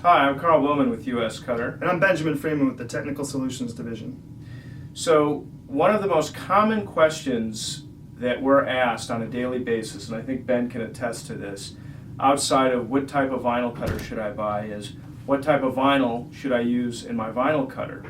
Hi, I'm Carl Bowman with USCutter. And I'm Benjamin Freeman with the Technical Solutions Division. So one of the most common questions that we're asked on a daily basis, and I think Ben can attest to this, outside of what type of vinyl cutter should I buy, is what type of vinyl should I use in my vinyl cutter?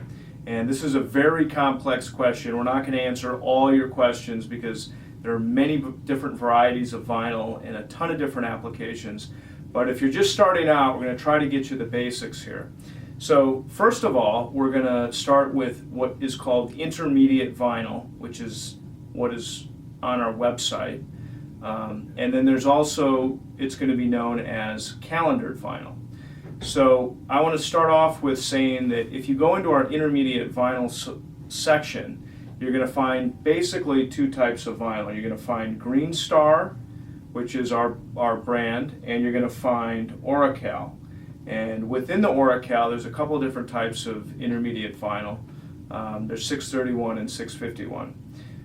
And this is a very complex question. We're not going to answer all your questions because there are many different varieties of vinyl and a ton of different applications. But if you're just starting out, we're going to try to get you the basics here. So first of all, we're going to start with what is called intermediate vinyl, which is what is on our website. And then there's also, it's going to be known as calendared vinyl. So I want to start off with saying that if you go into our intermediate vinyl section, you're going to find basically two types of vinyl. You're going to find Green Star, which is our brand, and you're going to find Oracal. And within the Oracal, there's a couple of different types of intermediate vinyl. There's 631 and 651.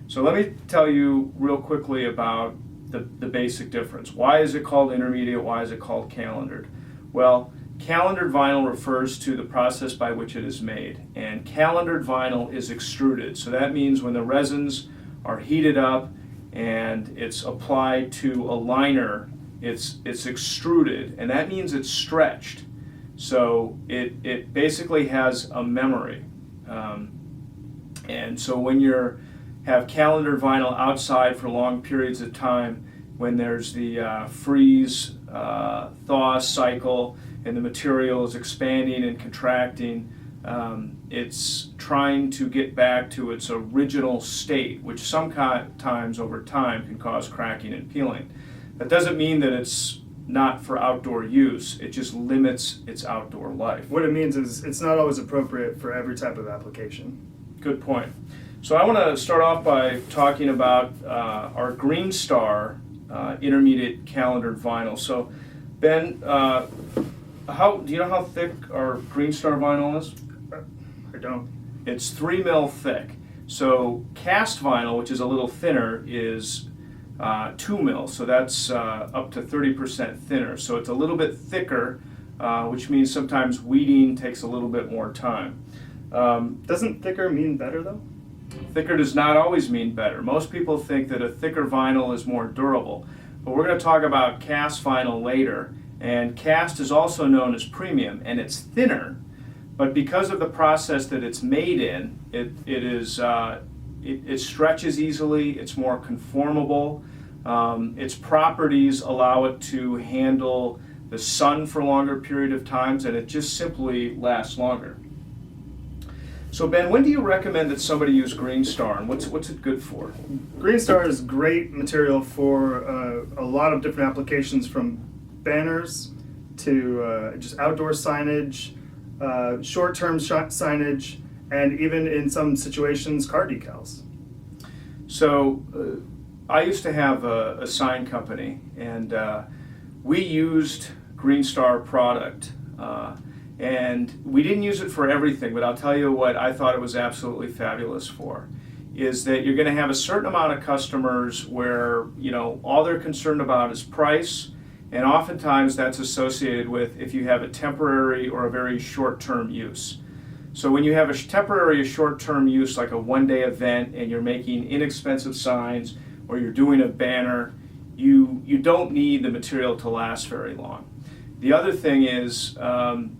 So let me tell you real quickly about the basic difference. Why is it called intermediate? Why is it called calendared? Well, calendared vinyl refers to the process by which it is made, and calendared vinyl is extruded. So that means when the resins are heated up and it's applied to a liner, it's extruded, and that means it's stretched. So it basically has a memory. And so when you have calendared vinyl outside for long periods of time, when there's the freeze thaw cycle and the material is expanding and contracting, it's trying to get back to its original state, which sometimes over time can cause cracking and peeling. That doesn't mean that it's not for outdoor use, it just limits its outdoor life. What it means is it's not always appropriate for every type of application. Good point. So I want to start off by talking about our Green Star intermediate calendared vinyl. So Ben, do you know how thick our Green Star vinyl is? I don't. It's 3 mil thick. So cast vinyl, which is a little thinner, is 2 mil. So that's up to 30% thinner. So it's a little bit thicker, which means sometimes weeding takes a little bit more time. Doesn't thicker mean better though? Thicker does not always mean better. Most people think that a thicker vinyl is more durable. But we're going to talk about cast vinyl later. And cast is also known as premium, and it's thinner. But because of the process that it's made in, it stretches easily, it's more conformable, its properties allow it to handle the sun for a longer period of times, and it just simply lasts longer. So Ben, when do you recommend that somebody use Green Star, and what's it good for? Green Star is great material for a lot of different applications, from banners to just outdoor signage, short-term signage, and even in some situations, car decals. So I used to have a sign company, and we used Green Star product, and we didn't use it for everything, but I'll tell you what I thought it was absolutely fabulous for, is that you're going to have a certain amount of customers where, all they're concerned about is price. And oftentimes that's associated with if you have a temporary or a very short-term use. So when you have a temporary or short-term use, like a one-day event, and you're making inexpensive signs or you're doing a banner, you don't need the material to last very long. The other thing is,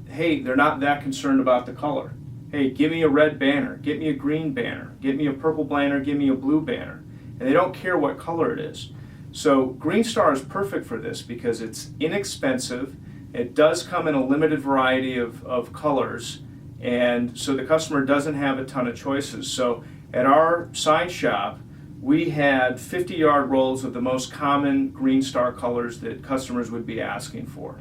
hey, they're not that concerned about the color. Hey, give me a red banner, get me a green banner, get me a purple banner, give me a blue banner. And they don't care what color it is. So Green Star is perfect for this because it's inexpensive, it does come in a limited variety of colors, and so the customer doesn't have a ton of choices. So at our sign shop, we had 50-yard rolls of the most common Green Star colors that customers would be asking for,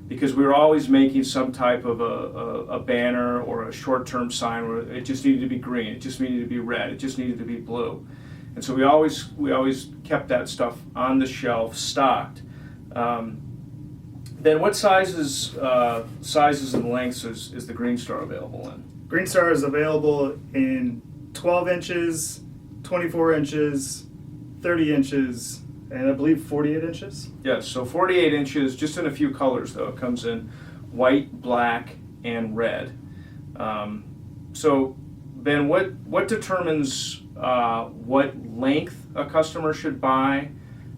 because we were always making some type of a banner or a short-term sign where it just needed to be green, it just needed to be red, it just needed to be blue. And so we always kept that stuff on the shelf, stocked. Then what sizes and lengths is the Green Star available in? Green Star is available in 12 inches, 24 inches, 30 inches, and I believe 48 inches. Yes, so 48 inches, just in a few colors though. It comes in white, black, and red. So Ben, what determines what length a customer should buy,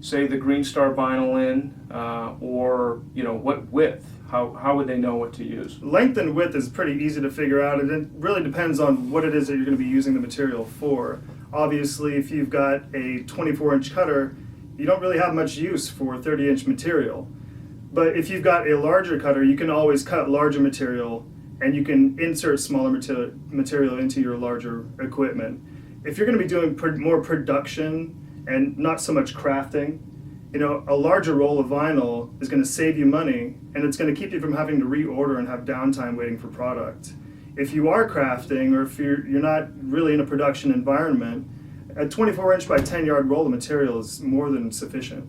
say, the Green Star vinyl in, or what width? How would they know what to use? Length and width is pretty easy to figure out, and it really depends on what it is that you're going to be using the material for. Obviously, if you've got a 24-inch cutter, you don't really have much use for 30-inch material. But if you've got a larger cutter, you can always cut larger material, and you can insert smaller material into your larger equipment. If you're going to be doing more production and not so much crafting, a larger roll of vinyl is going to save you money, and it's going to keep you from having to reorder and have downtime waiting for product. If you are crafting, or if you're not really in a production environment, a 24-inch by 10-yard roll of material is more than sufficient.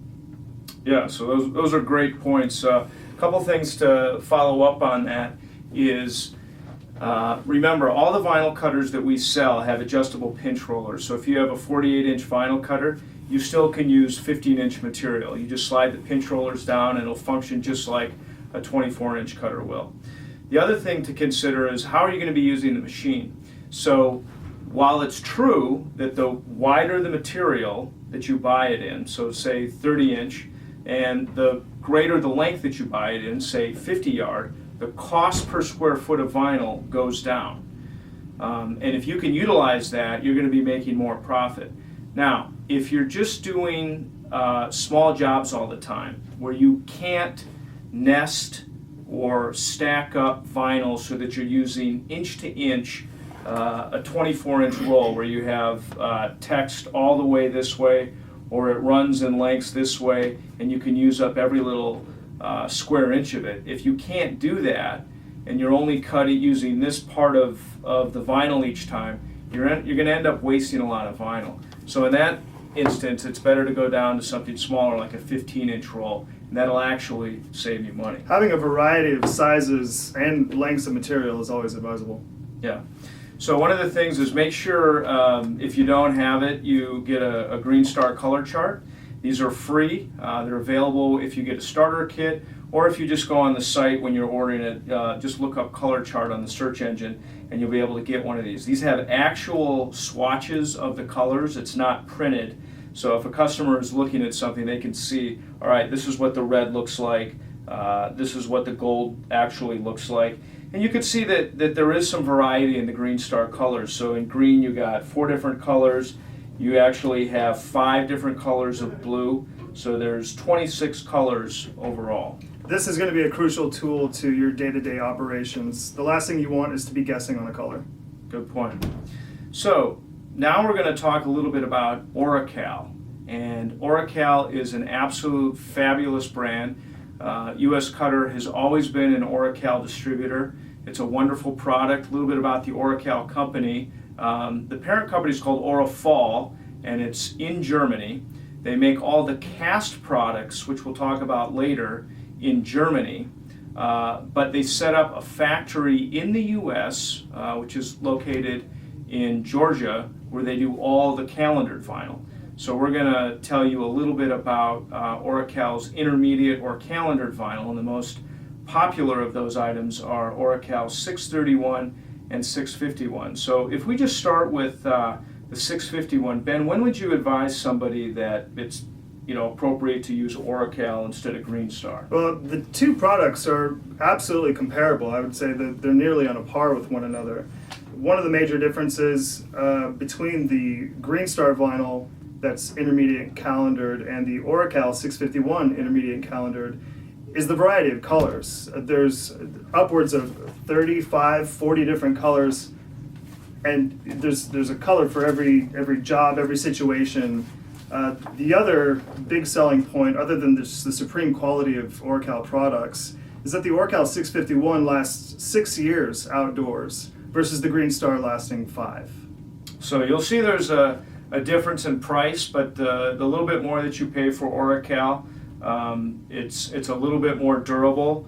Yeah, so those are great points. A couple things to follow up on that is, remember, all the vinyl cutters that we sell have adjustable pinch rollers. So if you have a 48-inch vinyl cutter, you still can use 15-inch material. You just slide the pinch rollers down and it'll function just like a 24-inch cutter will. The other thing to consider is, how are you going to be using the machine? So while it's true that the wider the material that you buy it in, so say 30-inch, and the greater the length that you buy it in, say 50-yard, the cost per square foot of vinyl goes down. And if you can utilize that, you're going to be making more profit. Now, if you're just doing small jobs all the time, where you can't nest or stack up vinyl so that you're using inch to inch, a 24-inch roll where you have text all the way this way, or it runs in lengths this way, and you can use up every little square inch of it. If you can't do that, and you're only using this part of the vinyl each time, you're going to end up wasting a lot of vinyl. So in that instance, it's better to go down to something smaller, like a 15-inch roll, and that'll actually save you money. Having a variety of sizes and lengths of material is always advisable. Yeah. So one of the things is, make sure, if you don't have it, you get a Green Star color chart. These are free. They're available if you get a starter kit, or if you just go on the site when you're ordering it, just look up color chart on the search engine and you'll be able to get one of these. These have actual swatches of the colors. It's not printed. So if a customer is looking at something, they can see, all right, this is what the red looks like. This is what the gold actually looks like. And you can see that there is some variety in the Green Star colors. So in green, you got 4 different colors. You actually have 5 different colors of blue. So there's 26 colors overall. This is going to be a crucial tool to your day-to-day operations. The last thing you want is to be guessing on a color. Good point. So now we're going to talk a little bit about URACAL. And URACAL is an absolute fabulous brand. USCutter has always been an URACAL distributor. It's a wonderful product. A little bit about the URACAL company. The parent company is called URAFAL, and it's in Germany. They make all the cast products, which we'll talk about later, in Germany. But they set up a factory in the US, which is located in Georgia, where they do all the calendared vinyl. So we're going to tell you a little bit about URACAL's intermediate or calendared vinyl, and the most popular of those items are URACAL 631 and 651. So if we just start with the 651, Ben, when would you advise somebody that it's appropriate to use URACAL instead of Green Star? Well, the two products are absolutely comparable. I would say that they're nearly on a par with one another. One of the major differences between the Green Star vinyl that's intermediate calendared and the URACAL 651 intermediate calendared is the variety of colors. There's upwards of 35, 40 different colors, and there's a color for every job, every situation. The other big selling point, other than the supreme quality of URACAL products, is that the URACAL 651 lasts 6 years outdoors versus the Green Star lasting 5. So you'll see there's a difference in price, but the little bit more that you pay for URACAL, it's a little bit more durable.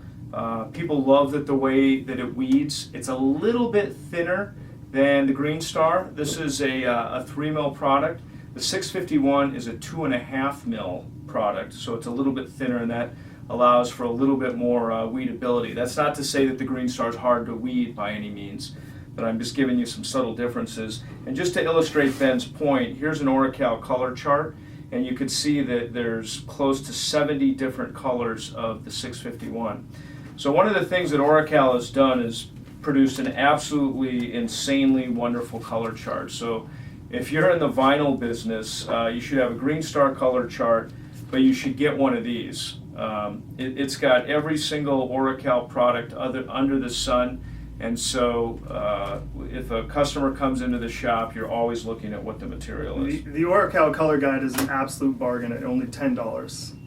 People love the way that it weeds. It's a little bit thinner than the Green Star. This is a 3 mil product. The 651 is a 2.5 mil product, so it's a little bit thinner, and that allows for a little bit more weedability. That's not to say that the Green Star is hard to weed by any means, but I'm just giving you some subtle differences. And just to illustrate Ben's point, here's an Oracal color chart, and you can see that there's close to 70 different colors of the 651. So one of the things that Oracal has done is produced an absolutely insanely wonderful color chart. So if you're in the vinyl business, you should have a Green Star color chart, but you should get one of these. It's got every single Oracal product under the sun, and so if a customer comes into the shop, you're always looking at what the material is. The Oracal color guide is an absolute bargain at only $10.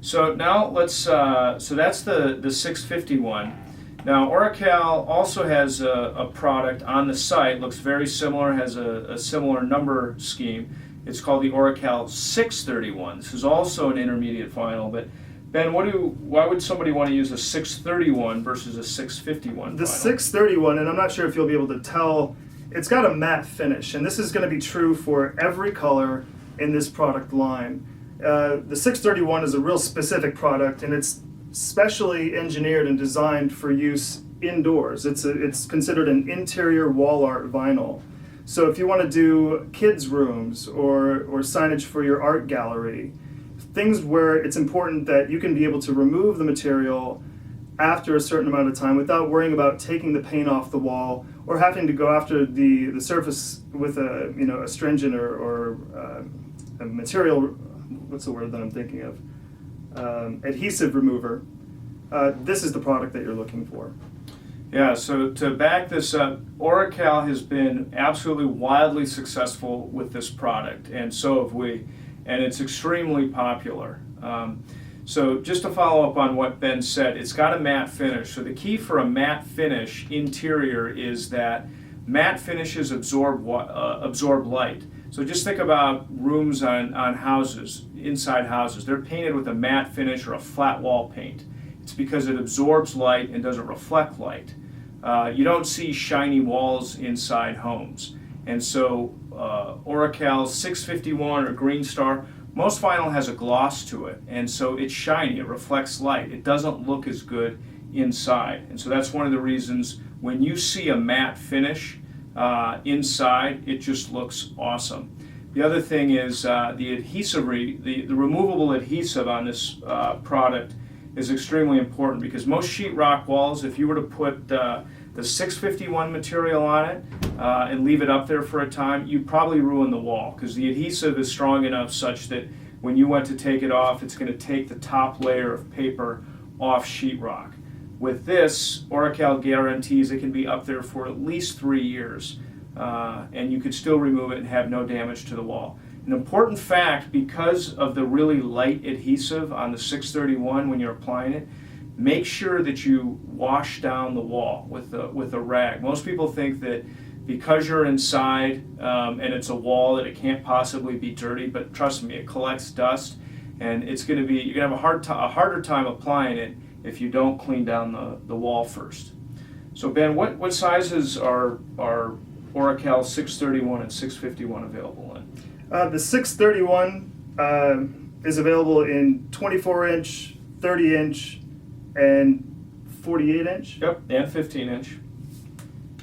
So now let's, so that's the 651. Now Oracal also has a product on the site, looks very similar, has a similar number scheme. It's called the Oracal 631. This is also an intermediate vinyl, but Ben, why would somebody want to use a 631 versus a 651 The vinyl? 631, and I'm not sure if you'll be able to tell, it's got a matte finish, and this is going to be true for every color in this product line. The 631 is a real specific product, and it's specially engineered and designed for use indoors. It's considered an interior wall art vinyl. So if you want to do kids' rooms or signage for your art gallery, things where it's important that you can be able to remove the material after a certain amount of time without worrying about taking the paint off the wall or having to go after the surface with a astringent or a material, what's the word that I'm thinking of? Adhesive remover. This is the product that you're looking for. Yeah, so to back this up, Oracal has been absolutely wildly successful with this product, and so have we, and it's extremely popular. So just to follow up on what Ben said, it's got a matte finish. So the key for a matte finish interior is that matte finishes absorb light. So just think about rooms on houses, inside houses. They're painted with a matte finish or a flat wall paint. It's because it absorbs light and doesn't reflect light. You don't see shiny walls inside homes. And so Oracal's 651 or Green Star, most vinyl has a gloss to it. And so it's shiny, it reflects light. It doesn't look as good inside. And so that's one of the reasons when you see a matte finish inside, it just looks awesome. The other thing is the adhesive, the removable adhesive on this product is extremely important because most sheetrock walls, if you were to put the 651 material on it and leave it up there for a time, you'd probably ruin the wall because the adhesive is strong enough such that when you went to take it off, it's going to take the top layer of paper off sheetrock. With this, Oracal guarantees it can be up there for at least 3 years, and you could still remove it and have no damage to the wall. An important fact, because of the really light adhesive on the 631 when you're applying it, make sure that you wash down the wall with a rag. Most people think that because you're inside and it's a wall that it can't possibly be dirty, but trust me, it collects dust, and you're going to have a harder time applying it if you don't clean down the wall first. So Ben, what sizes are Oracal 631 and 651 available in? The 631 is available in 24-inch, 30-inch, and 48-inch. Yep, and 15-inch.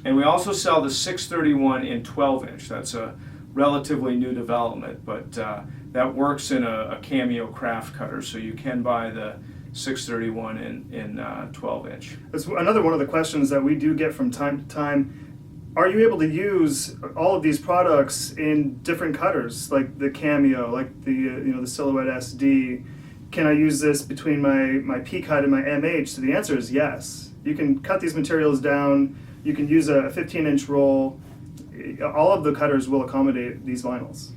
And we also sell the 631 in 12-inch. That's a relatively new development, but that works in a Cameo craft cutter, so you can buy the 631 in 12-inch. That's another one of the questions that we do get from time to time. Are you able to use all of these products in different cutters, like the Cameo, like the Silhouette SD? Can I use this between my P-cut and my MH? So the answer is yes. You can cut these materials down. You can use a 15-inch roll. All of the cutters will accommodate these vinyls.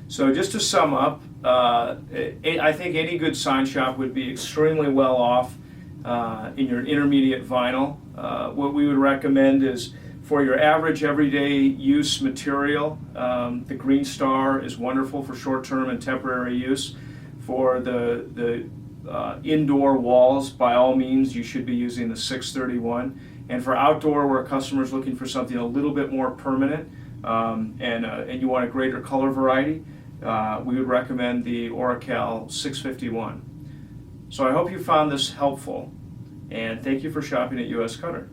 So just to sum up, I think any good sign shop would be extremely well off in your intermediate vinyl. What we would recommend is for your average everyday use material, the Green Star is wonderful for short-term and temporary use. For the indoor walls, by all means, you should be using the 631. And for outdoor, where a customer's looking for something a little bit more permanent and you want a greater color variety, we would recommend the Oracal 651. So I hope you found this helpful, and thank you for shopping at USCutter.